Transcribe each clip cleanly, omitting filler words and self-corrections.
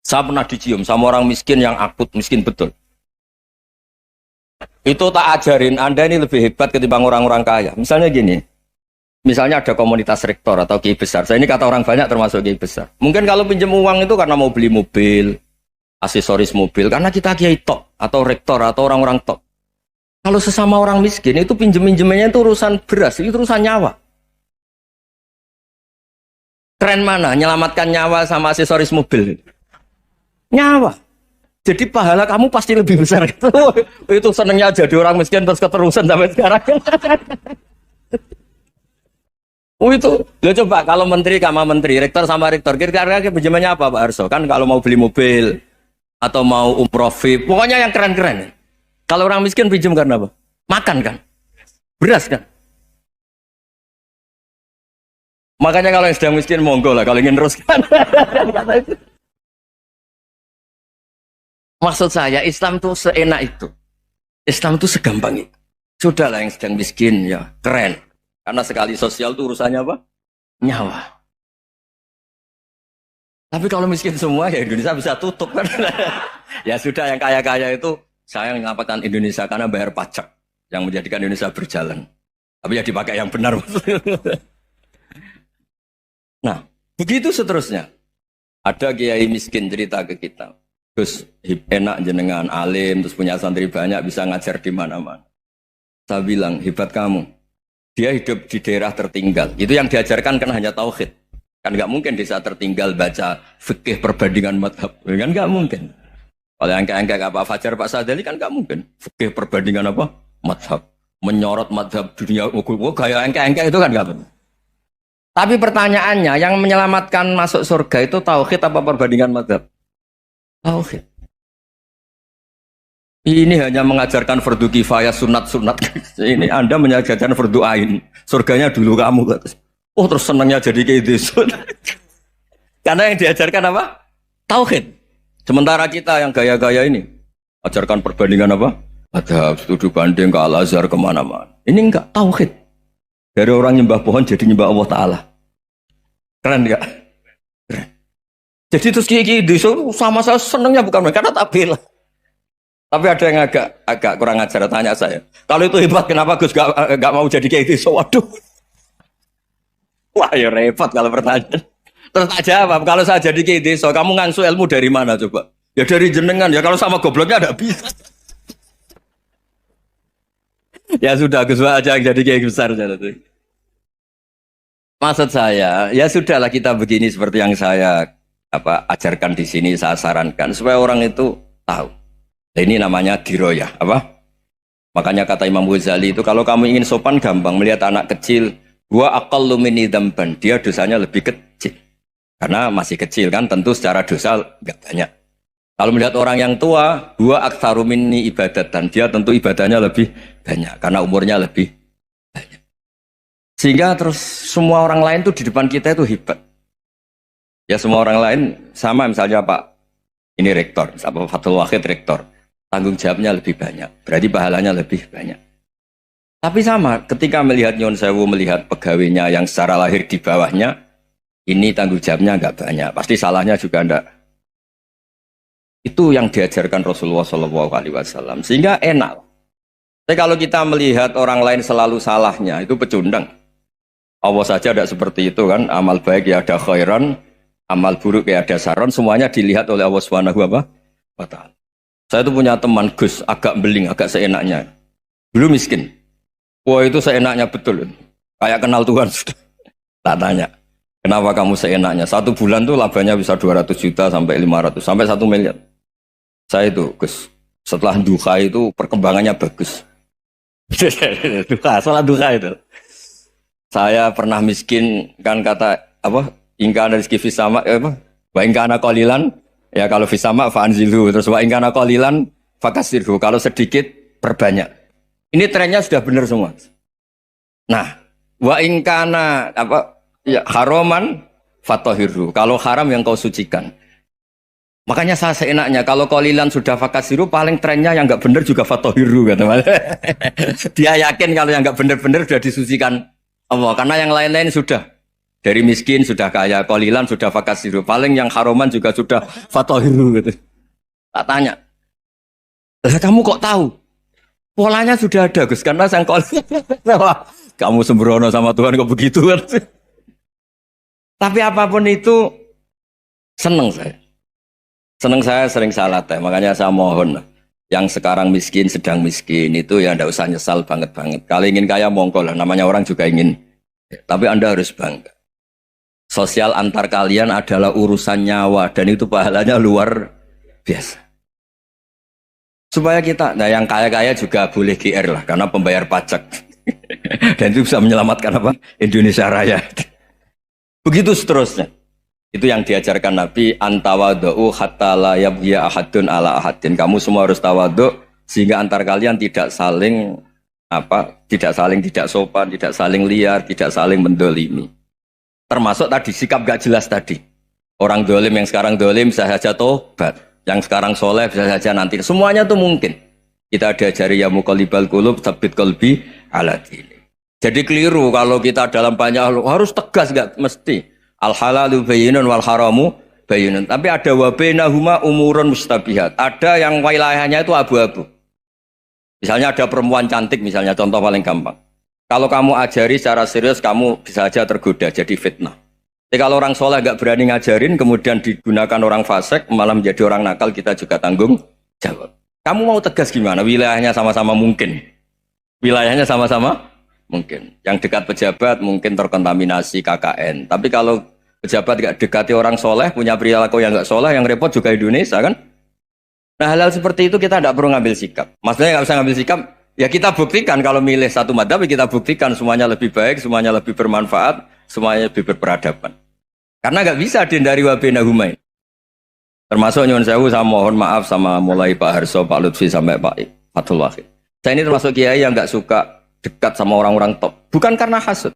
Saya pernah dicium sama orang miskin yang akut miskin betul. Itu tak ajarin Anda ini lebih hebat ketimbang orang-orang kaya. Misalnya gini, misalnya ada komunitas rektor atau kiai besar. Saya ini kata orang banyak termasuk kiai besar. Mungkin kalau pinjam uang itu karena mau beli mobil, aksesoris mobil, karena kita kiai top atau rektor atau orang-orang top. Kalau sesama orang miskin itu pinjem-pinjemannya itu urusan beras, itu urusan nyawa. Keren mana? Nyelamatkan nyawa sama aksesoris mobil. Nyawa. Jadi pahala kamu pasti lebih besar. Itu senengnya jadi orang miskin terus keterusan sampai sekarang. Itu. Lo coba kalau menteri sama menteri, rektor sama rektor, kira-kira pinjamannya apa Pak Arso? Kan kalau mau beli mobil atau mau umroh VIP, pokoknya yang keren-keren. Kalau orang miskin pinjam karena apa? Makan kan? Beras kan? Makanya kalau yang sedang miskin monggo lah kalau ingin teruskan. Maksud saya Islam itu seenak itu. Islam itu segampang itu. Sudahlah yang sedang miskin ya keren. Karena sekali sosial itu urusannya apa? Nyawa. Tapi kalau miskin semua ya Indonesia bisa tutup kan. Ya sudah yang kaya-kaya itu saya mengatakan Indonesia karena bayar pajak yang menjadikan Indonesia berjalan. Tapi ya dipakai yang benar. Nah, begitu seterusnya. Ada kiai miskin cerita ke kita. Terus enak jenengan alim, terus punya santri banyak, bisa ngajar di mana-mana. Saya bilang, hebat kamu. Dia hidup di daerah tertinggal. Itu yang diajarkan kan hanya tauhid. Kan nggak mungkin desa tertinggal baca fikih perbandingan madhab. Kan nggak mungkin. Kalau yang kayak Pak Fajar, Pak Sadali kan nggak mungkin. Fikih perbandingan apa? Madhab. Menyorot madhab dunia. Kayak engke itu kan nggak mungkin. Tapi pertanyaannya, yang menyelamatkan masuk surga itu tauhid apa perbandingan madhab? Tauhid. Ini hanya mengajarkan fardu kifayah sunat-sunat. Ini Anda mengajarkan fardu ain. Surganya dulu kamu. Oh terus senangnya jadi kayak gitu. Karena yang diajarkan apa? Tauhid. Sementara kita yang gaya-gaya ini ajarkan perbandingan apa? Ada studi banding ke Al-Azhar kemana-mana. Ini enggak tauhid. Dari orang nyembah pohon jadi nyembah Allah Ta'ala. Keren enggak? Keren. Jadi terus kiai itu sama saya senangnya bukan mereka karena tak bela. Tapi ada yang agak kurang ajar tanya saya. Kalau itu hebat kenapa Gus gak mau jadi kiai itu? Waduh. Wah ya repot kalau pertanyaan. Terus tak jawab, kalau saya jadi kiai desa, kamu ngangsu ilmu dari mana coba? Ya dari jenengan, ya kalau sama gobloknya ada bisa. Ya sudah, Gus aja yang jadi kiai besar. Maksud saya, ya sudahlah kita begini seperti yang saya ajarkan di sini, saya sarankan supaya orang itu tahu. Nah, ini namanya diroyah, apa? Makanya kata Imam Ghazali itu kalau kamu ingin sopan gampang melihat anak kecil, gua aqallu minni dzamban, dia dosanya lebih kecil. Karena masih kecil kan, tentu secara dosa enggak banyak. Kalau melihat orang yang tua, gua aktsaru minni ibadatan, dia tentu ibadahnya lebih banyak karena umurnya lebih banyak. Sehingga terus semua orang lain tuh di depan kita itu hebat. Ya semua orang lain sama misalnya Pak ini rektor, apa Fathul Wahid rektor, tanggung jawabnya lebih banyak, berarti pahalanya lebih banyak. Tapi sama, ketika melihat Nyon Sewu melihat pegawainya yang secara lahir di bawahnya, ini tanggung jawabnya nggak banyak, pasti salahnya juga enggak. Itu yang diajarkan Rasulullah SAW, sehingga enak. Tapi kalau kita melihat orang lain selalu salahnya, itu pecundang. Allah saja tidak seperti itu kan, amal baik ya ada khairan, amal buruk ya ada saron, semuanya dilihat oleh Allah Subhanahu wa Ta'ala. Saya itu punya teman Gus, agak beling, agak seenaknya. Dulu miskin. Wah itu seenaknya betul. Kayak kenal Tuhan sudah. Tak tanya, kenapa kamu seenaknya? 1 bulan tuh labanya bisa 200 juta sampai 500, sampai 1 miliar. Saya itu Gus, setelah duha itu perkembangannya bagus. Duha, sholat duha itu. Saya pernah miskin, kan kata apa? Ingkana rizki fisama, wa ingkana qalilan, ya kalau fisama fa'anzilu, terus wa ingkana qalilan fakasirhu, kalau sedikit perbanyak. Ini trennya sudah benar semua. Nah, wa ingkana ya haraman fatahirhu, kalau haram yang kau sucikan. Makanya saya seenaknya kalau qalilan sudah fakasiru, paling trennya yang enggak benar juga fatahirhu kata. Dia yakin kalau yang enggak benar-benar sudah disucikan Allah, karena yang lain-lain sudah Dari miskin sudah kaya, qalilan sudah fakasiru. Paling yang haroman juga sudah fatohiru gitu. Tak tanya, lah kamu kok tahu? Polanya sudah ada Gus, karena sang qalilan. Wah, kamu sembrono sama Tuhan kok begitu kan? Tapi apapun itu seneng saya. Seneng saya sering salah teh, makanya saya mohon yang sekarang miskin, sedang miskin itu ya ndak usah nyesal banget-banget. Kalau ingin kaya monggo lah, namanya orang juga ingin. Tapi Anda harus bangga. Sosial antar kalian adalah urusan nyawa dan itu pahalanya luar biasa. Supaya kita, nah yang kaya-kaya juga boleh GR lah karena pembayar pajak. Dan itu bisa menyelamatkan apa? Indonesia Raya. Begitu seterusnya. Itu yang diajarkan Nabi, antawadhu hatta la yabghiya ahadun ala ahadin. Kamu semua harus tawadhu sehingga antar kalian tidak saling tidak sopan, tidak saling liar, tidak saling mendolimi. Termasuk tadi sikap gak jelas tadi. Orang dolim yang sekarang dolim bisa saja tobat, yang sekarang soleh bisa saja nanti. Semuanya itu mungkin. Kita diajari ya muqallibal qulub tsabbit qalbi ala dini. Jadi keliru kalau kita dalam banyak hal harus tegas, gak mesti. Al halalu bayyinun wal haramu bayyinun. Tapi ada wa bainahuma umurun mustabihat. Ada yang wilayahnya itu abu-abu. Misalnya ada perempuan cantik, misalnya contoh paling gampang. Kalau kamu ajari secara serius, kamu bisa saja tergoda jadi fitnah. Tapi kalau orang soleh gak berani ngajarin, kemudian digunakan orang fasik, malah menjadi orang nakal, kita juga tanggung jawab. Kamu mau tegas gimana? Wilayahnya sama-sama mungkin. Wilayahnya sama-sama mungkin. Yang dekat pejabat mungkin terkontaminasi KKN. Tapi kalau pejabat gak dekati orang soleh, punya perilaku yang gak soleh, yang repot juga Indonesia kan? Nah hal-hal seperti itu kita tidak perlu ngambil sikap. Maksudnya nggak usah ngambil sikap, ya kita buktikan kalau milih satu madzhab, kita buktikan semuanya lebih baik, semuanya lebih bermanfaat, semuanya lebih berperadaban. Karena nggak bisa dihindari wa bainahuma. Termasuk nyuwun sewu, saya mohon maaf sama mulai Pak Harso, Pak Lutfi sampai Pak Fathul Wahid. Saya ini termasuk kiai yang nggak suka dekat sama orang-orang top. Bukan karena hasud.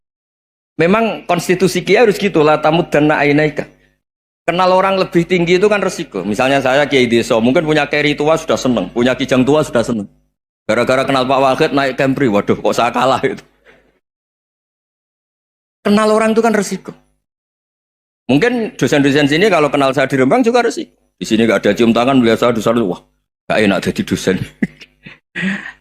Memang konstitusi kiai harus gitu lah, tamud dan na'inaika. Kenal orang lebih tinggi itu kan resiko. Misalnya saya kiai desa, mungkin punya keri tua sudah seneng, punya kijang tua sudah seneng. Gara-gara kenal Pak Wahid naik Kempri, waduh kok saya kalah itu. Kenal orang itu kan resiko. Mungkin dosen-dosen sini kalau kenal saya di Rembang juga resiko. Di sini gak ada cium tangan, melihat saya dosen, wah gak enak jadi dosen.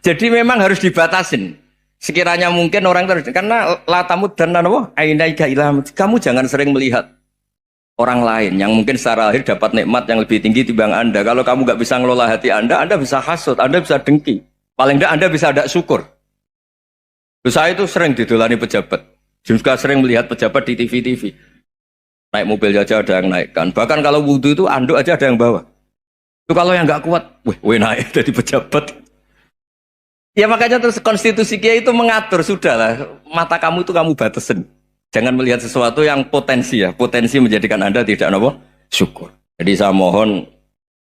Jadi memang harus dibatasin. Sekiranya mungkin orang terus, karena latamud dan nanawa, ainaika ilham. Kamu jangan sering melihat orang lain yang mungkin secara lahir dapat nikmat yang lebih tinggi timbang Anda. Kalau kamu nggak bisa ngelola hati Anda bisa hasut, Anda bisa dengki. Paling tidak Anda bisa ada syukur. Saya itu sering didolani pejabat. Juga sering melihat pejabat di TV-TV. Naik mobil aja ada yang naikkan. Bahkan kalau wudhu itu anduk aja ada yang bawa. Itu kalau yang nggak kuat, weh naik jadi pejabat. Ya makanya terus konstitusi Kiai itu mengatur, sudahlah mata kamu itu kamu batasin. Jangan melihat sesuatu yang potensi ya, potensi menjadikan Anda tidak apa syukur. Jadi saya mohon,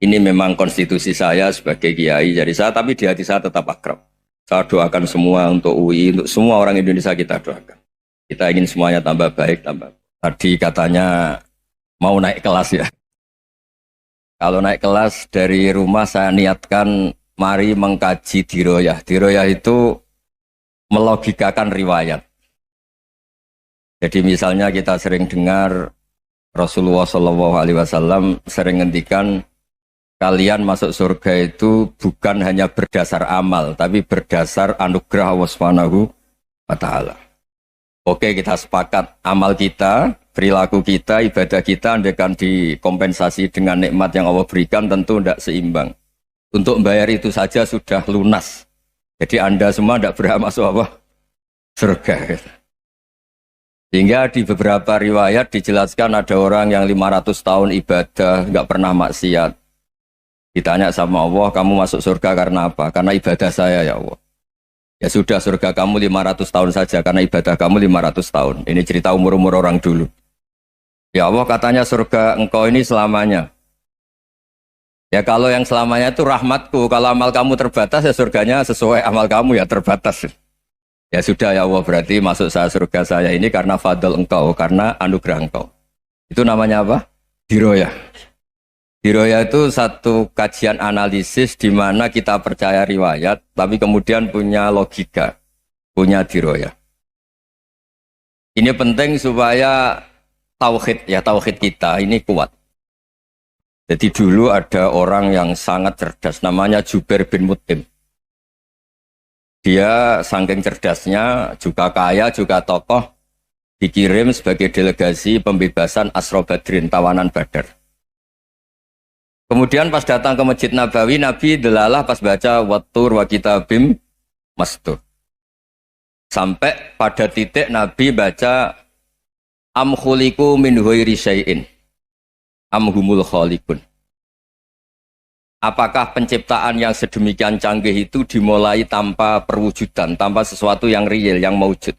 ini memang konstitusi saya sebagai kiai, jadi saya tapi di hati saya tetap akrab. Saya doakan semua untuk UI, untuk semua orang Indonesia kita doakan. Kita ingin semuanya tambah baik, tambah. Tadi katanya mau naik kelas ya. Kalau naik kelas dari rumah saya niatkan mari mengkaji diroyah. Diroyah itu melogikakan riwayat. Jadi misalnya kita sering dengar Rasulullah SAW sering ngendikan kalian masuk surga itu bukan hanya berdasar amal, tapi berdasar anugerah Allah Subhanahu wa Ta'ala. Oke, kita sepakat amal kita, perilaku kita, ibadah kita andaikan dikompensasi dengan nikmat yang Allah berikan tentu tidak seimbang. Untuk membayar itu saja sudah lunas. Jadi Anda semua tidak berhak masuk apa? Surga. Sehingga di beberapa riwayat dijelaskan ada orang yang 500 tahun ibadah, nggak pernah maksiat. Ditanya sama Allah, kamu masuk surga karena apa? Karena ibadah saya ya Allah. Ya sudah, surga kamu 500 tahun saja, karena ibadah kamu 500 tahun. Ini cerita umur-umur orang dulu. Ya Allah katanya surga engkau ini selamanya. Ya kalau yang selamanya itu rahmatku, kalau amal kamu terbatas ya surganya sesuai amal kamu ya terbatas. Ya sudah ya Allah, berarti masuk saya surga saya ini karena fadl engkau, karena anugerah engkau. Itu namanya apa? Diroyah. Diroyah itu satu kajian analisis di mana kita percaya riwayat, tapi kemudian punya logika, punya diroyah. Ini penting supaya tauhid kita ini kuat. Jadi dulu ada orang yang sangat cerdas, namanya Jubair bin Mut'im. Dia saking cerdasnya, juga kaya, juga tokoh, dikirim sebagai delegasi pembebasan Asra Badrin, tawanan Badar. Kemudian pas datang ke Masjid Nabawi, Nabi delalah pas baca Wattur wa kitabim mastur. Sampai pada titik Nabi baca Am khuliqu min ghairi syai'in am humul khaliqun. Apakah penciptaan yang sedemikian canggih itu dimulai tanpa perwujudan, tanpa sesuatu yang real, yang maujud?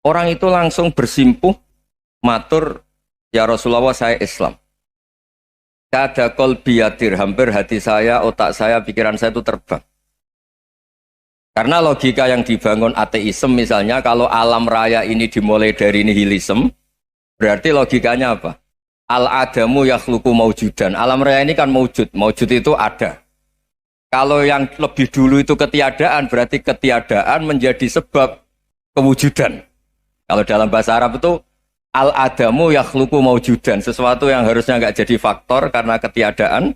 Orang itu langsung bersimpuh, matur, ya Rasulullah saya Islam. Kada qalbi yatir, hampir hati saya, otak saya, pikiran saya itu terbang. Karena logika yang dibangun ateisme misalnya, kalau alam raya ini dimulai dari nihilisme, berarti logikanya apa? Al-adamu yakhluqu maujudan. Alam raya ini kan maujud. Maujud itu ada. Kalau yang lebih dulu itu ketiadaan, berarti ketiadaan menjadi sebab kewujudan. Kalau dalam bahasa Arab itu al-adamu yakhluqu maujudan. Sesuatu yang harusnya nggak jadi faktor karena ketiadaan,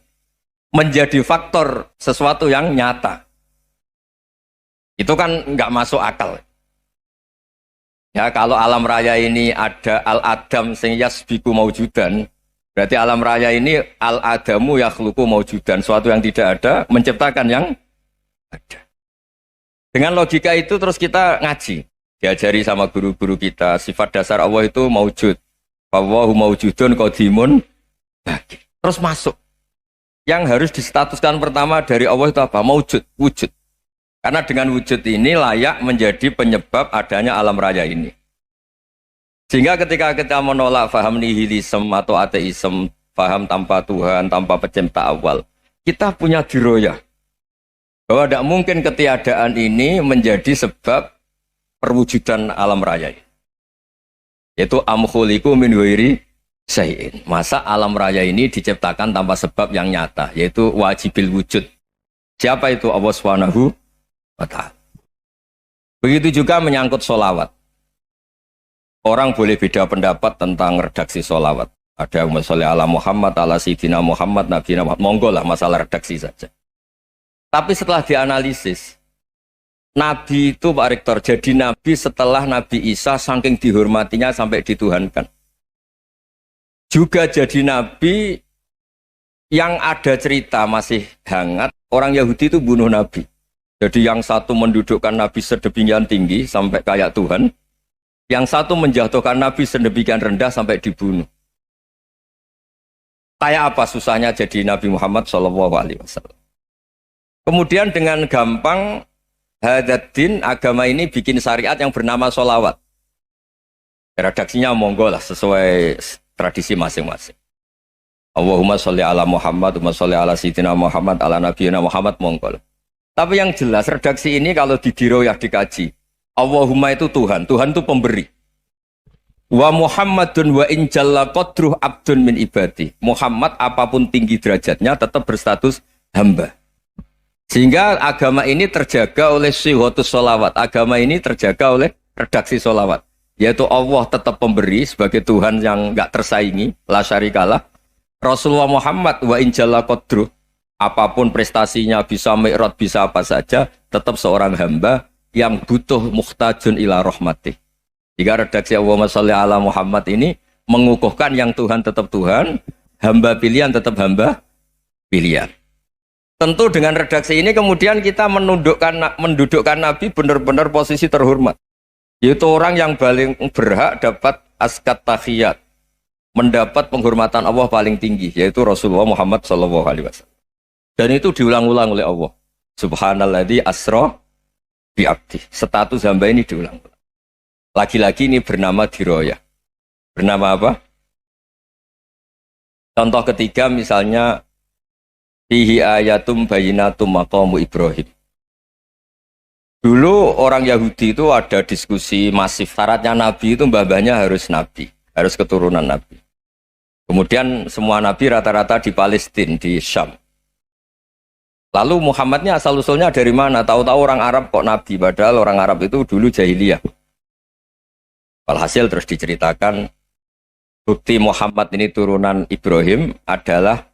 menjadi faktor sesuatu yang nyata. Itu kan nggak masuk akal. Ya, kalau alam raya ini ada al-adam sing yasbiku maujudan, berarti alam raya ini al-adamu yakhluqu maujudan, suatu yang tidak ada menciptakan yang ada. Dengan logika itu terus kita ngaji, diajari sama guru-guru kita, sifat dasar Allah itu maujud. Wallahu maujudun qadimun baqi. Terus masuk. Yang harus distatuskan pertama dari Allah itu apa? Maujud, wujud. Karena dengan wujud ini layak menjadi penyebab adanya alam raya ini. Sehingga ketika kita menolak faham nihilisme atau ateisme, faham tanpa Tuhan, tanpa pencipta awal, kita punya diroyah. Bahwa tidak mungkin ketiadaan ini menjadi sebab perwujudan alam raya. Yaitu am khuliqu min ghairi syai'in. Masa alam raya ini diciptakan tanpa sebab yang nyata, yaitu wajibil wujud. Siapa itu? Allah Subhanahu wa ta'ala. Begitu juga menyangkut sholawat. Orang boleh beda pendapat tentang redaksi sholawat. Ada yang sholli ala Muhammad, ala Sayyidina Muhammad, Nabi Muhammad. Monggo lah masalah redaksi saja. Tapi setelah dianalisis, Nabi itu Pak Rektor jadi Nabi setelah Nabi Isa saking dihormatinya sampai dituhankan. Juga jadi Nabi yang ada cerita masih hangat, orang Yahudi itu bunuh Nabi. Jadi yang satu mendudukkan Nabi sedemikian tinggi sampai kayak Tuhan, yang satu menjatuhkan Nabi sedemikian rendah sampai dibunuh. Kayak apa susahnya jadi Nabi Muhammad SAW. Kemudian dengan gampang Hadaddin agama ini bikin syariat yang bernama sholawat. Redaksinya monggo lah sesuai tradisi masing-masing. Allahumma sholli ala Muhammad, Allahumma sholli ala Sayyidina Muhammad, ala Nabiyina Muhammad, monggo lah. Tapi yang jelas redaksi ini kalau didiroyah dikaji, Allahumma itu Tuhan, Tuhan itu pemberi. Wa Muhammadun wa in jalla qadruh abdun min ibadi. Muhammad apapun tinggi derajatnya tetap berstatus hamba. Sehingga agama ini terjaga oleh syihotus sholawat. Agama ini terjaga oleh redaksi sholawat. Yaitu Allah tetap pemberi sebagai Tuhan yang enggak tersaingi, la syarikalah. Rasulullah Muhammad wa in jalla qadruh. Apapun prestasinya, bisa mi'raj, bisa apa saja, tetap seorang hamba yang butuh muhtajun ila rahmatih. Jika redaksi Allahumma sholli ala Muhammad ini mengukuhkan yang Tuhan tetap Tuhan, hamba pilihan tetap hamba pilihan. Tentu dengan redaksi ini kemudian kita mendudukkan Nabi benar-benar posisi terhormat. Yaitu orang yang paling berhak dapat askat tahiyat, mendapat penghormatan Allah paling tinggi, yaitu Rasulullah Muhammad SAW. Dan itu diulang-ulang oleh Allah. Subhanalladzi asra bi'abdi. Status hamba ini diulang-ulang. Lagi-lagi ini bernama diroyah. Bernama apa? Contoh ketiga misalnya fihi ayatum bayinatum maqamu Ibrahim. Dulu orang Yahudi itu ada diskusi masif. Syaratnya Nabi itu mbah-mbahnya harus Nabi. Harus keturunan Nabi. Kemudian semua Nabi rata-rata di Palestina, di Syam. Lalu Muhammadnya asal-usulnya dari mana? Tahu-tahu orang Arab kok Nabi, padahal orang Arab itu dulu jahiliyah. Walhasil terus diceritakan bukti Muhammad ini turunan Ibrahim adalah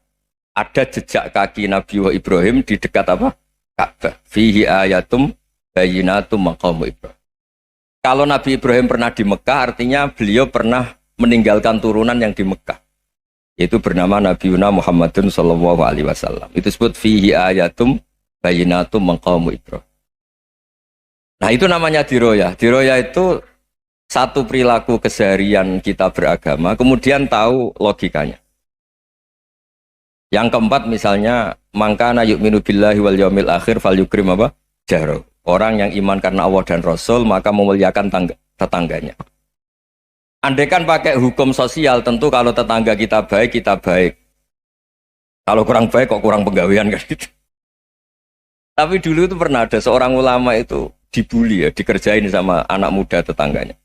ada jejak kaki Nabi Ibrahim di dekat apa? Ka'bah. Fihi ayatum bayyinatum maqamu Ibrahim. Kalau Nabi Ibrahim pernah di Mekah, artinya beliau pernah meninggalkan turunan yang di Mekah. Yaitu bernama Nabi Muhammadun sallallahu alaihi wasallam. Itu disebut fihi ayatum bayyinatum maqamu Ibrahim. Nah, itu namanya diroyah. Diroyah itu satu perilaku keseharian kita beragama, kemudian tahu logikanya. Yang keempat misalnya, mangkana yu'minu billahi wal yaumil akhir falyukrim apa? Jaro. Orang yang iman karena Allah dan Rasul, maka memuliakan tetangganya. Andaikan pakai hukum sosial, tentu kalau tetangga kita baik, kita baik. Kalau kurang baik, kok kurang penggawean kan gitu. Tapi dulu itu pernah ada seorang ulama itu dibully ya, dikerjain sama anak muda tetangganya.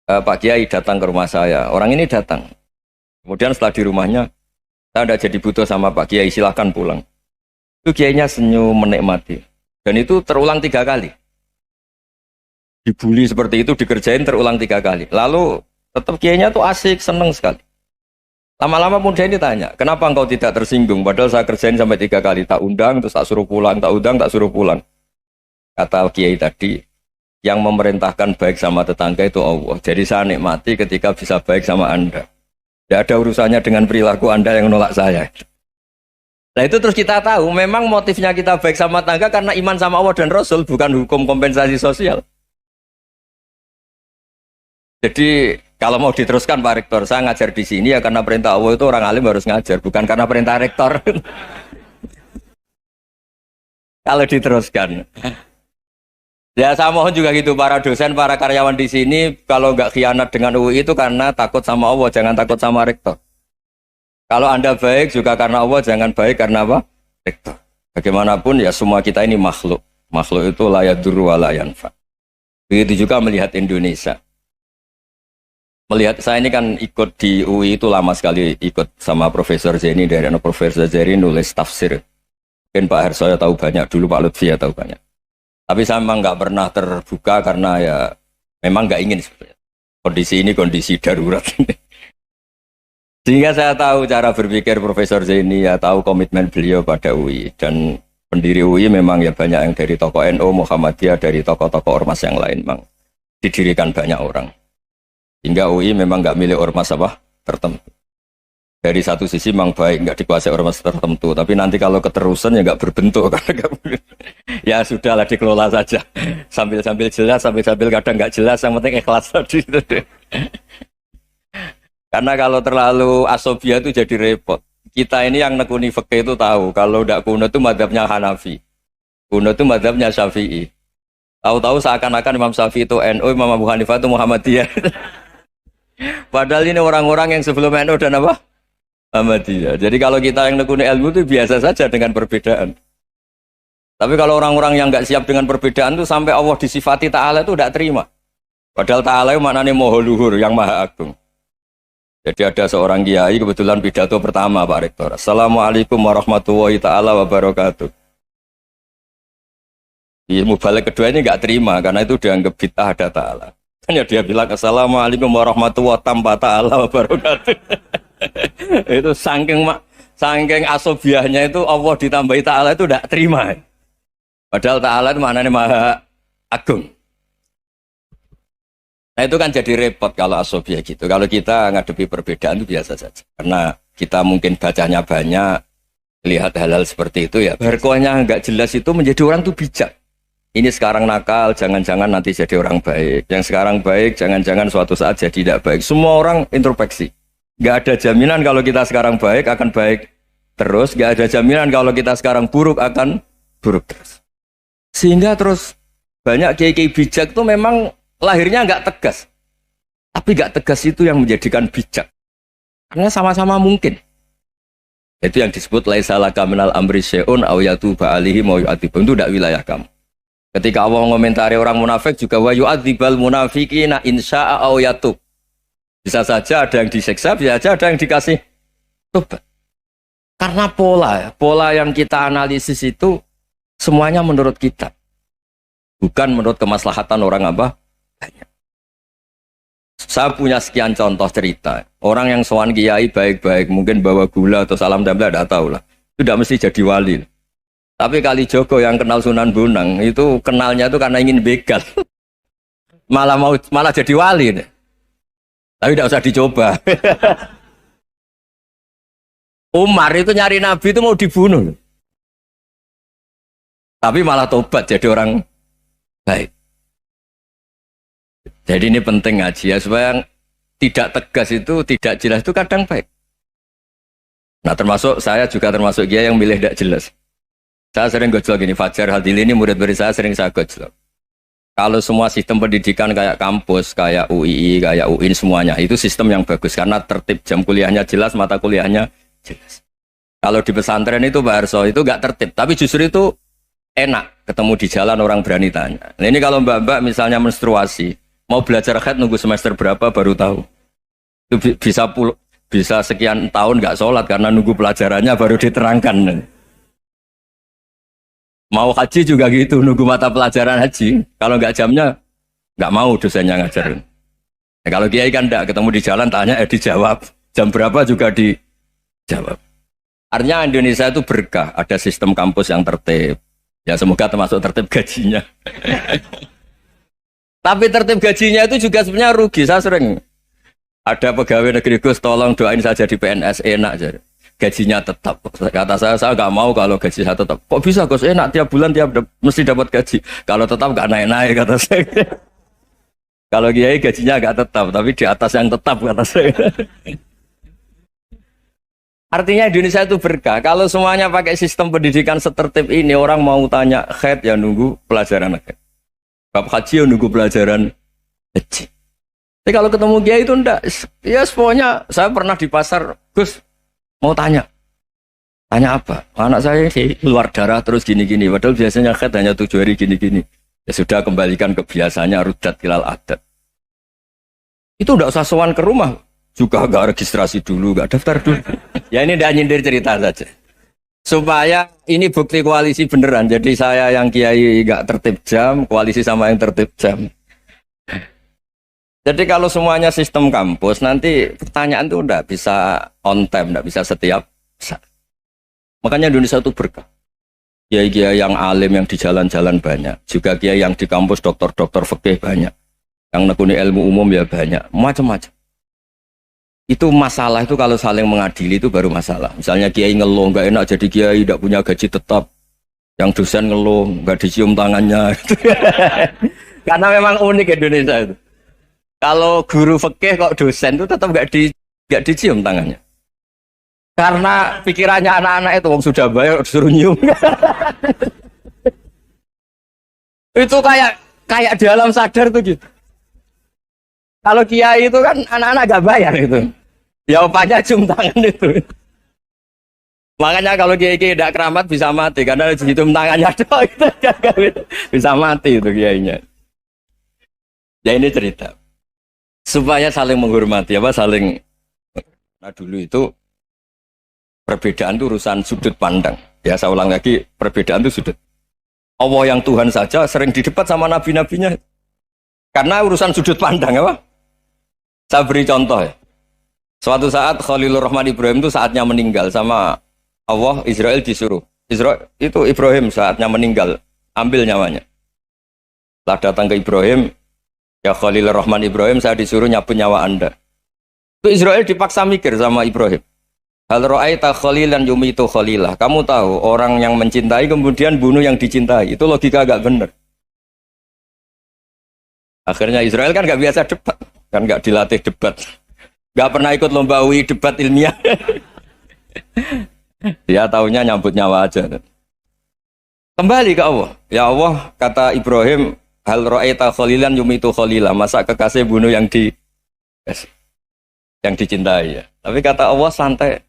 Pak Kiai datang ke rumah saya, orang ini datang. Kemudian setelah di rumahnya, saya tidak jadi butuh sama Pak Kiai, silahkan pulang. Itu Kiainya senyum menikmati. Dan itu terulang 3 kali. Dibully seperti itu, dikerjain terulang 3 kali. Lalu tetap Kiainya tuh asik, seneng sekali. Lama-lama muda ini tanya, kenapa engkau tidak tersinggung? Padahal saya kerjain sampai 3 kali, tak undang, terus tak suruh pulang, tak undang, tak suruh pulang. Kata Kiai tadi, yang memerintahkan baik sama tetangga itu Allah. Jadi saya nikmati ketika bisa baik sama Anda. Tidak ada urusannya dengan perilaku Anda yang nolak saya. Nah itu terus kita tahu, memang motifnya kita baik sama tetangga karena iman sama Allah dan Rasul, bukan hukum kompensasi sosial. Jadi kalau mau diteruskan Pak Rektor, saya ngajar di sini ya karena perintah Allah itu orang alim harus ngajar, bukan karena perintah Rektor. Kalau diteruskan. Ya saya mohon juga gitu para dosen, para karyawan di sini kalau nggak khianat dengan UI itu karena takut sama Allah, jangan takut sama Rektor. Kalau Anda baik juga karena Allah, jangan baik karena apa? Rektor. Bagaimanapun ya semua kita ini makhluk. Makhluk itu la yadurru wa la yanfa. Begitu juga melihat Indonesia. Melihat saya ini kan ikut di UI itu lama sekali ikut sama Profesor Zeni dari Profesor Zeni nulis tafsir. Mungkin Pak Hersoyo tahu banyak, dulu Pak Lutfi ya tahu banyak. Tapi saya memang nggak pernah terbuka karena ya memang nggak ingin sebenarnya. Kondisi ini kondisi darurat. Sehingga saya tahu cara berpikir Profesor Zeni, ya tahu komitmen beliau pada UI. Dan pendiri UI memang ya banyak yang dari tokoh NU, Muhammadiyah, dari tokoh-tokoh ormas yang lain memang didirikan banyak orang. Hingga UI memang nggak milih ormas apa tertentu. Dari satu sisi memang baik, nggak dikuasai ormas tertentu. Tapi nanti kalau keterusan ya nggak berbentuk. Ya sudahlah dikelola saja. Sambil-sambil jelas, sambil-sambil kadang nggak jelas. Yang penting ikhlas tadi. Karena kalau terlalu asobia itu jadi repot. Kita ini yang nekuni fikih itu tahu. Kalau tidak kuno itu madhabnya Hanafi. Kuno itu madhabnya Syafi'i. Tahu-tahu seakan-akan Imam Syafi'i itu NU, Imam Abu Hanifah itu Muhammadiyah. Padahal ini orang-orang yang sebelum NU dan apa? Muhammadiyah. Jadi kalau kita yang nekuni ilmu itu biasa saja dengan perbedaan. Tapi kalau orang-orang yang nggak siap dengan perbedaan itu sampai Allah disifati Ta'ala itu tidak terima. Padahal Ta'ala itu maknanya Maha Luhur, yang Maha Agung. Jadi ada seorang kiai kebetulan pidato pertama Pak Rektor. Assalamualaikum warahmatullahi ta'ala wabarakatuh. Ilmu balik kedua ini nggak terima karena itu dianggap bid'ah ada Ta'ala. Ya dia bilang Assalamualaikum warahmatullahi ta'ala wabarakatuh. Itu saking asobiahnya itu Allah ditambahi Ta'ala itu tidak terima. Padahal Ta'ala itu maknanya Maha Agung. Nah itu kan jadi repot kalau asobiah gitu. Kalau kita ngadepi perbedaan itu biasa saja. Karena kita mungkin bacanya banyak, lihat hal-hal seperti itu ya. Berkuahnya nggak jelas itu menjadi orang tuh bijak. Ini sekarang nakal, jangan-jangan nanti jadi orang baik. Yang sekarang baik, jangan-jangan suatu saat jadi tidak baik. Semua orang introspeksi. Nggak ada jaminan kalau kita sekarang baik akan baik terus. Nggak ada jaminan kalau kita sekarang buruk akan buruk terus. Sehingga terus banyak kiai-kiai bijak itu memang lahirnya nggak tegas. Tapi nggak tegas itu yang menjadikan bijak. Karena sama-sama mungkin. Itu yang disebut laisa laka minal amri syai'un aw yatuba alihi mau yu'adzibun. Itu tidak wilayah kamu. Ketika Allah mengomentari orang munafik juga wa yu'adzibal munafiqina insya'a aw yatub. Bisa saja ada yang disiksa, bisa saja ada yang dikasih tobat. Karena pola yang kita analisis itu semuanya menurut kita. Bukan menurut kemaslahatan orang apa? Banyak. Saya punya sekian contoh cerita. Orang yang sowan kiai baik-baik, mungkin bawa gula atau salam tempel, tidak tahu lah. Itu tidak mesti jadi wali. Tapi Kalijogo yang kenal Sunan Bonang, itu kenalnya itu karena ingin begal. malah jadi wali. Nih. Tapi tidak usah dicoba. Umar itu nyari Nabi itu mau dibunuh. Tapi malah tobat jadi orang baik. Jadi ini penting ngaji ya, supaya tidak tegas itu, tidak jelas itu kadang baik. Nah termasuk saya juga termasuk dia yang milih tidak jelas. Saya sering gojlok gini, Fajar Hadili ini murid-murid saya sering saya gojlok. Kalau semua sistem pendidikan kayak kampus, kayak UII, kayak UIN semuanya, itu sistem yang bagus karena tertib, jam kuliahnya jelas, mata kuliahnya jelas. Kalau di pesantren itu Pak Harso itu nggak tertib, tapi justru itu enak ketemu di jalan orang berani tanya. Nah ini kalau mbak-mbak misalnya menstruasi, mau belajar haid nunggu semester berapa baru tahu. Itu bisa sekian tahun nggak sholat karena nunggu pelajarannya baru diterangkan. Mau haji juga gitu, nunggu mata pelajaran haji. Kalau nggak jamnya, nggak mau dosennya ngajarin. Ya, kalau kiai kan enggak, ketemu di jalan tanya, dijawab. Jam berapa juga dijawab. Artinya Indonesia itu berkah, ada sistem kampus yang tertib. Ya semoga termasuk tertib gajinya. Tapi tertib gajinya itu juga sebenarnya rugi. Saya sering ada pegawai negeri Gus, tolong doain saja di PNS enak jadi. Gajinya tetap. Kata saya nggak mau kalau gaji saya tetap. Kok bisa Gus enak tiap bulan mesti dapat gaji. Kalau tetap nggak naik-naik kata saya. Kalau kiai gajinya nggak tetap, tapi di atas yang tetap kata saya. Artinya Indonesia itu berkah. Kalau semuanya pakai sistem pendidikan setertib ini, orang mau tanya haid ya nunggu pelajaran haid. Bab haji ya nunggu pelajaran haji. Tapi kalau ketemu kiai itu enggak. Ya pokoknya saya pernah di pasar, Gus mau tanya apa? Anak saya keluar darah terus gini-gini. Padahal biasanya haid hanya 7 hari gini-gini. Ya sudah kembalikan ke biasanya rudat kilal adat. Itu enggak usah sowan ke rumah. Juga enggak registrasi dulu, enggak daftar dulu. Ya ini enggak nyindir cerita saja. Supaya ini bukti koalisi beneran. Jadi saya yang kiai enggak tertib jam, koalisi sama yang tertib jam. Jadi kalau semuanya sistem kampus, nanti pertanyaan itu enggak bisa on time, enggak bisa setiap saat. Makanya Indonesia itu berkah. Kiai-kiai yang alim yang di jalan-jalan banyak. Juga kiai yang di kampus dokter-dokter fikih banyak. Yang nekuni ilmu umum ya banyak. Macam-macam. Itu masalah itu kalau saling mengadili itu baru masalah. Misalnya kiai ngeluh, enggak enak jadi kiai, enggak punya gaji tetap. Yang dosen ngeluh, enggak dicium tangannya. Karena memang unik Indonesia itu. Kalau guru fikih kok dosen itu tetap nggak dicium tangannya. Karena pikirannya anak-anak itu wong sudah bayar disuruh nyium. Itu kayak di alam sadar tuh gitu. Kalau kiai itu kan anak-anak nggak bayar itu. Ya opanya cium tangan itu. Makanya kalau kiai tidak keramat bisa mati karena dicium tangannya doang itu bisa mati itu kiainya. Ya ini cerita. Supaya saling menghormati, saling. Nah dulu itu perbedaan itu urusan sudut pandang. Ya saya ulang lagi, perbedaan itu sudut. Allah yang Tuhan saja sering didebat sama nabi-nabinya. Karena urusan sudut pandang, Saya beri contoh ya. Suatu saat Khalilur Rahman Ibrahim itu saatnya meninggal sama Allah, Israel disuruh. Itu Ibrahim saatnya meninggal, ambil nyawanya. Setelah datang ke Ibrahim, ya Khalilur Rahman Ibrahim, saya disuruh nyabut nyawa Anda. Itu Israel dipaksa mikir sama Ibrahim. Hal ra'aita khalilan yumitu khalilah. Kamu tahu orang yang mencintai kemudian bunuh yang dicintai. Itu logika agak benar. Akhirnya Israel kan gak biasa debat. Kan gak dilatih debat. Gak pernah ikut lomba UI debat ilmiah. Dia taunya nyambut nyawa aja. Kembali ke Allah. Ya Allah, kata Ibrahim, hal ra'aita khalilan yumitu khalilah. Masa kekasih bunuh yang dicintai ya. Tapi kata Allah santai.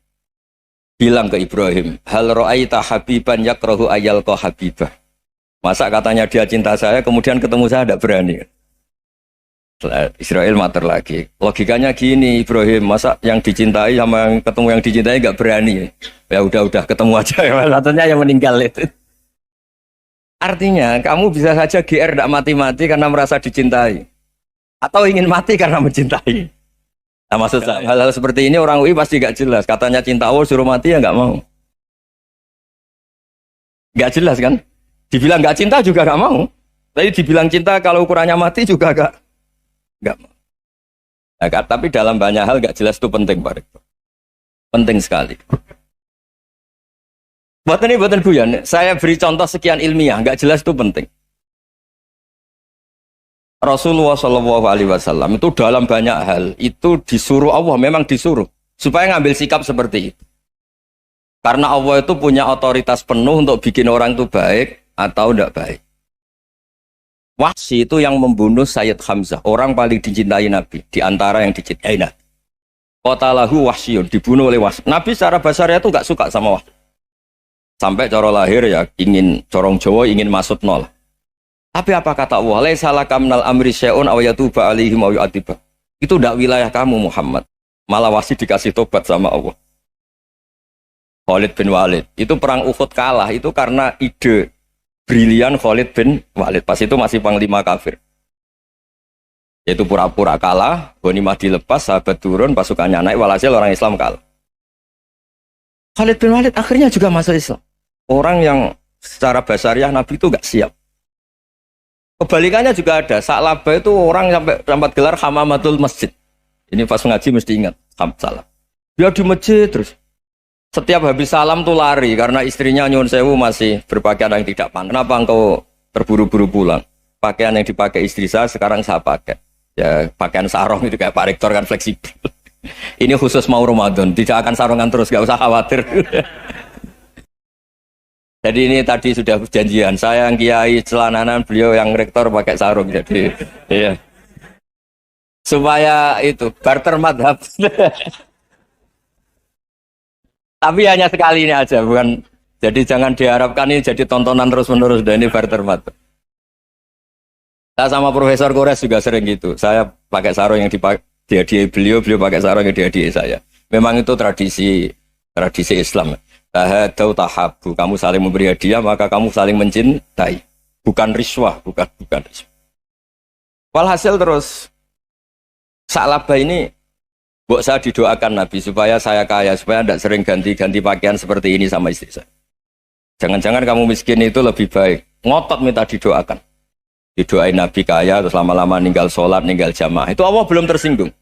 Bilang ke Ibrahim, hal ra'aita habiban yakrahu ayyalqa habibah. Masa katanya dia cinta saya, kemudian ketemu saya tidak berani. Israel mater lagi. Logikanya gini, Ibrahim, masa yang dicintai sama yang ketemu yang dicintai nggak berani? Ya udah ketemu aja. Satunya yang meninggal itu. Artinya kamu bisa saja GR tidak mati-mati karena merasa dicintai. atau ingin mati karena mencintai. Nah, maksud saya hal-hal seperti ini orang UI pasti gak jelas. Katanya cinta Allah suruh mati ya nggak mau. Gak jelas kan? Dibilang gak cinta juga gak mau. Tapi dibilang cinta kalau ukurannya mati juga gak mau. Nah, tapi dalam banyak hal gak jelas itu penting, Pak Rektor. Penting sekali. Buatan guyon. Saya beri contoh sekian ilmiah, gak jelas itu penting. Rasulullah Shallallahu Alaihi Wasallam itu dalam banyak hal itu disuruh Allah, memang disuruh supaya ngambil sikap seperti itu. Karena Allah itu punya otoritas penuh untuk bikin orang itu baik atau tidak baik. Wahsy itu yang membunuh Sayyid Hamzah, orang paling dicintai Nabi, di antara yang dicintai Nabi. Qatalahu Wahsyun, dibunuh oleh Wahsy. Nabi secara basarnya itu nggak suka sama Wahsy. Sampai cara lahir ya ingin corong Jawa ingin masuk nol. Tapi apa kata Allah? Laisa laka minal amri syai'un aw yatuba alaihim aw yu'adziba. Itu tidak wilayah kamu Muhammad. Malah Wahsy dikasih tobat sama Allah. Khalid bin Walid. Itu perang Uhud kalah itu karena ide brilian Khalid bin Walid. Pas itu masih panglima kafir. Yaitu pura-pura kalah, ghanimah dilepas, sahabat turun, pasukannya naik, walhasil orang Islam kalah. Khalid bin Walid akhirnya juga masuk Islam. Orang yang secara basariah Nabi itu gak siap. Kebalikannya juga ada. Sa'labah itu orang sampai tempat gelar Hamamatul Masjid. Ini pas ngaji mesti ingat. Salah. Dia di masjid terus. Setiap habis salam tuh lari. Karena istrinya Nyun Sewu masih berpakaian yang tidak pantas. Kenapa engkau terburu-buru pulang? Pakaian yang dipakai istri saya sekarang saya pakai. Ya pakaian sarung itu kayak Pak Rektor kan fleksibel. Ini khusus mau Ramadan. Tidak akan sarungan terus. Gak usah khawatir. Jadi ini tadi sudah perjanjian. Saya yang kiai celananan, beliau yang rektor pakai sarung. Jadi, iya. Supaya itu barter madhab. Tapi hanya sekali ini aja, bukan. Jadi jangan diharapkan ini jadi tontonan terus-menerus. Dan ini barter madhab. Saya sama Profesor Kores juga sering gitu. Saya pakai sarung yang dihadiahi beliau, beliau pakai sarung yang dihadiahi saya. Memang itu tradisi Islam. Tahadau tahabu, kamu saling memberi hadiah maka kamu saling mencintai, bukan riswah, bukan riswah. Walhasil terus Sa'labah ini buat saya didoakan Nabi supaya saya kaya, supaya tidak sering ganti-ganti pakaian seperti ini sama istri saya. Jangan-jangan kamu miskin itu lebih baik. Ngotot minta didoakan. Didoain Nabi kaya terus lama-lama ninggal sholat, ninggal jamaah. Itu Allah belum tersinggung.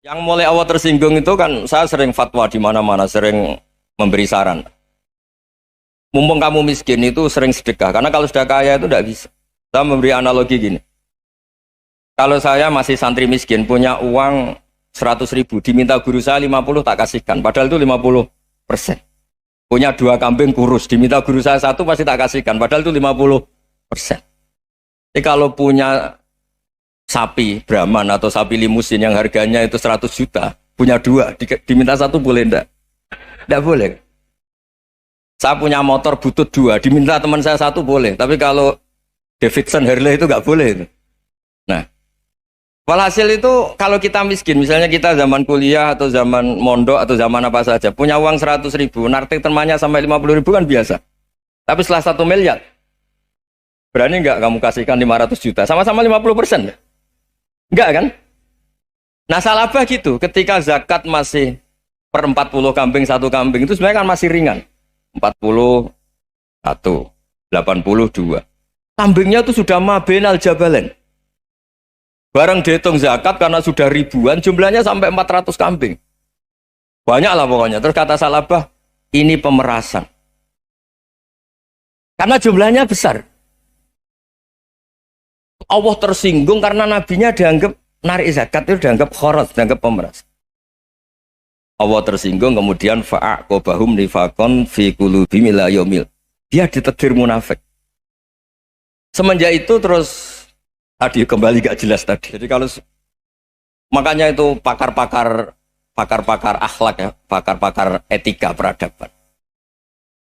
Yang mulai Allah tersinggung itu kan saya sering fatwa di mana-mana, sering memberi saran. Mumpung kamu miskin itu sering sedekah. Karena kalau sudah kaya itu tidak bisa. Saya memberi analogi gini. Kalau saya masih santri miskin, punya uang 100.000, diminta guru saya 50 tak kasihkan. Padahal itu 50%. Punya 2 kambing kurus, diminta guru saya 1 pasti tak kasihkan. Padahal itu 50%. Jadi kalau punya sapi Brahman atau sapi limusin yang harganya itu 100 juta, punya 2, diminta 1 boleh enggak? Tidak boleh. Saya punya motor butut 2, diminta teman saya 1 boleh. Tapi kalau Davidson Harley itu nggak boleh. Itu. Nah, walhasil itu kalau kita miskin, misalnya kita zaman kuliah atau zaman mondok atau zaman apa saja, punya uang 100.000, nartik temannya sampai 50.000 kan biasa. Tapi setelah 1 miliar, berani nggak kamu kasihkan 500 juta? Sama-sama 50%. Enggak kan? Nah, Sa'labah gitu, ketika zakat masih per 40 kambing 1 kambing itu sebenarnya kan masih ringan. 41, 82. Kambingnya itu sudah mabenal jabalen. Barang dihitung zakat karena sudah ribuan, jumlahnya sampai 400 kambing. Banyak lah pokoknya. Terus kata Sa'labah, ini pemerasan. Karena jumlahnya besar. Allah tersinggung karena nabinya dianggap narik zakat itu dianggap khoros, dianggap pemeras. Allah tersinggung kemudian fa'aqobahum nifakon fi qulubihim ila yaumil. Dia ditegur munafik. Semenjak itu terus tadi kembali gak jelas tadi. Jadi kalau makanya itu pakar-pakar akhlak ya, pakar-pakar etika peradaban.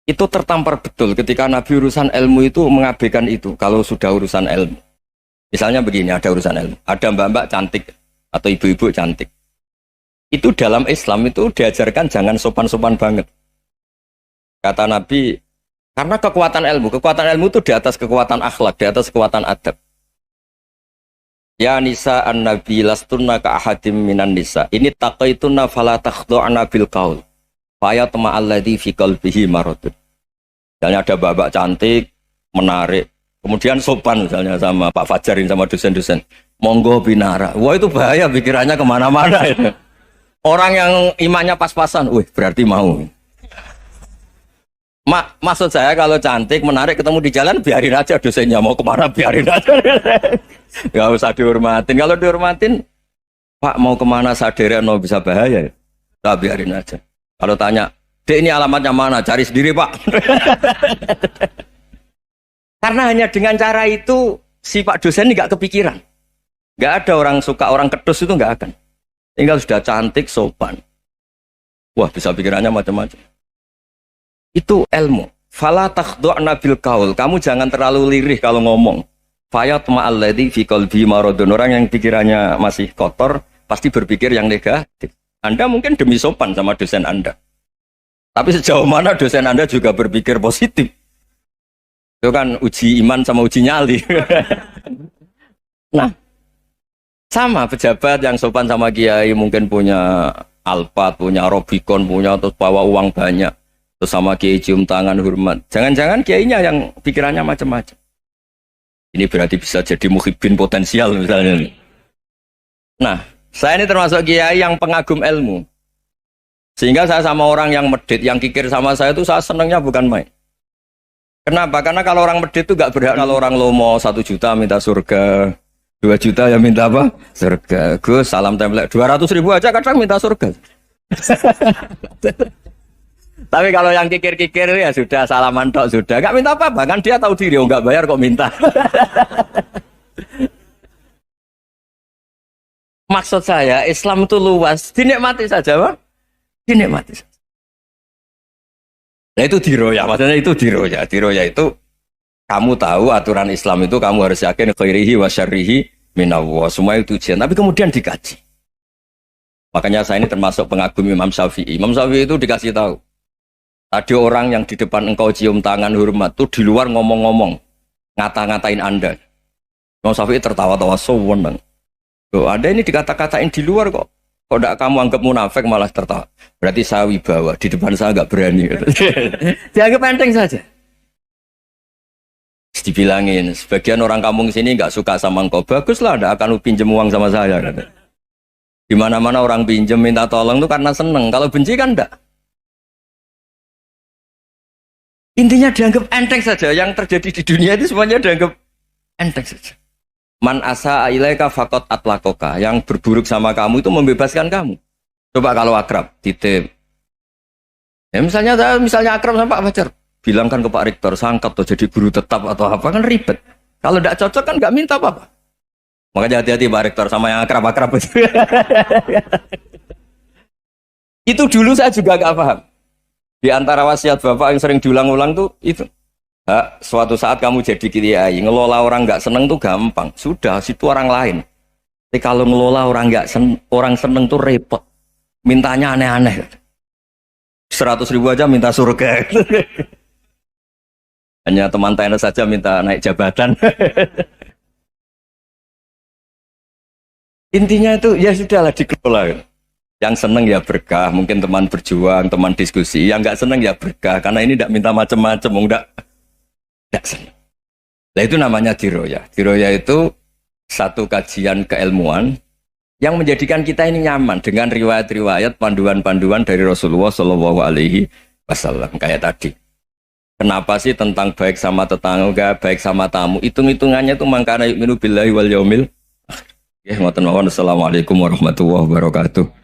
Itu tertampar betul ketika Nabi urusan ilmu itu mengabaikan itu kalau sudah urusan ilmu. Misalnya begini, ada urusan ilmu, ada mbak-mbak cantik atau ibu-ibu cantik. Itu dalam Islam itu diajarkan jangan sopan-sopan banget. Kata Nabi, karena kekuatan ilmu itu di atas kekuatan akhlak, di atas kekuatan adab. Ya nisa an-nabi lastunna ka ahadim minan nisa. Ini taqaitunna fala takhdu'na bil qaul. Fa yatma alladzi fi qalbihi maradun. Misalnya ada babak cantik, menarik, kemudian sopan misalnya sama Pak Fajarin sama dosen-dosen. Monggo binara. Wah itu bahaya pikirannya kemana-mana itu. Orang yang imannya pas-pasan, wih berarti mau. Maksud saya kalau cantik, menarik, ketemu di jalan, biarin aja dosennya mau kemana, biarin aja. Gak usah dihormatin. Kalau dihormatin, Pak mau kemana sadereno bisa bahaya. Nah, biarin aja. Kalau tanya, Dek ini alamatnya mana? Cari sendiri Pak. Karena hanya dengan cara itu, si Pak dosen ini gak kepikiran. Gak ada orang suka orang kedus itu gak akan. Tinggal sudah cantik, sopan. Wah bisa pikirannya macam-macam. Itu ilmu. Fala takhdu'na bil qaul. Kamu jangan terlalu lirih kalau ngomong. Fayatma alladzi fi qalbi maradun. Orang yang pikirannya masih kotor pasti berpikir yang negatif. Anda mungkin demi sopan sama dosen Anda. Tapi sejauh mana dosen Anda juga berpikir positif. Itu kan uji iman sama uji nyali. Nah, sama pejabat yang sopan sama kiai mungkin punya Alphard, punya Robicon, punya terus bawa uang banyak. Terus sama kiai cium tangan hormat. Jangan-jangan kiainya yang pikirannya macam-macam. Ini berarti bisa jadi muhibbin potensial misalnya. Nah, saya ini termasuk kiai yang pengagum ilmu. Sehingga saya sama orang yang medit, yang kikir sama saya itu saya senangnya bukan main. Kenapa? Karena kalau orang medit itu gak berhak. Kalau orang lomo 1 juta minta surga, 2 juta ya minta apa? Surga. Gus, salam template 200.000 aja kadang minta surga. Tapi kalau yang kikir-kikir ya sudah salaman tok sudah. Gak minta apa-apa kan dia tahu diri, oh gak bayar kok minta. Maksud saya Islam itu luas, dinikmati saja Pak. Dinikmati saja. Nah itu diroya, maksudnya itu diroya. Diroya itu kamu tahu aturan Islam itu kamu harus yakin khairihi wa syarrihi minallah. Semua itu ujian, tapi kemudian dikaji. Makanya saya ini termasuk pengagum Imam Syafi'i. Imam Syafi'i itu dikasih tahu. Tadi orang yang di depan engkau cium tangan hormat tuh di luar ngomong-ngomong, ngata-ngatain Anda. Imam Syafi'i tertawa-tawa sewenang. Loh, Anda ini dikata-katain di luar kok. Kok tidak kamu anggap munafik malah tertawa. Berarti saya wibawa, di depan saya nggak berani. Dianggap enteng saja. Dibilangin, sebagian orang kampung sini nggak suka sama engkau. Baguslah, tidak akan pinjam uang sama saya. Di mana-mana orang pinjam minta tolong itu karena seneng. Kalau benci kan enggak. Intinya dianggap enteng saja. Yang terjadi di dunia itu semuanya dianggap enteng saja. Man asa ilaika faqat atlakoka. Yang berburuk sama kamu itu membebaskan kamu. Coba kalau akrab, titip. Ya misalnya akrab sama Pak Fajar. Bilangkan ke Pak Rektor, sangkat tuh jadi guru tetap atau apa kan ribet. Kalau tidak cocok kan nggak minta apa-apa. Makanya hati-hati Pak Rektor sama yang akrab-akrab itu. Itu dulu saya juga nggak paham. Di antara wasiat Bapak yang sering diulang-ulang tuh itu. Suatu saat kamu jadi kiai, ngelola orang nggak seneng tuh gampang. Sudah, situ orang lain. Tapi kalau ngelola orang orang seneng tuh repot. Mintanya aneh-aneh. 100.000 aja minta surga. Hanya teman tenis saja minta naik jabatan. Intinya itu ya sudahlah dikelola. Yang seneng ya berkah, mungkin teman berjuang, teman diskusi. Yang nggak seneng ya berkah, karena ini tidak minta macam-macam, tidak seneng. Nah itu namanya diroya. Diroya itu satu kajian keilmuan yang menjadikan kita ini nyaman dengan riwayat-riwayat, panduan-panduan dari Rasulullah Shallallahu Alaihi Wasallam kayak tadi. Kenapa sih tentang baik sama tetangga, baik sama tamu? Hitung-hitungannya itu mangkana yu'minu billahi wal yaumil akhir. Ya, ngoten mawon. Assalamualaikum warahmatullahi wabarakatuh.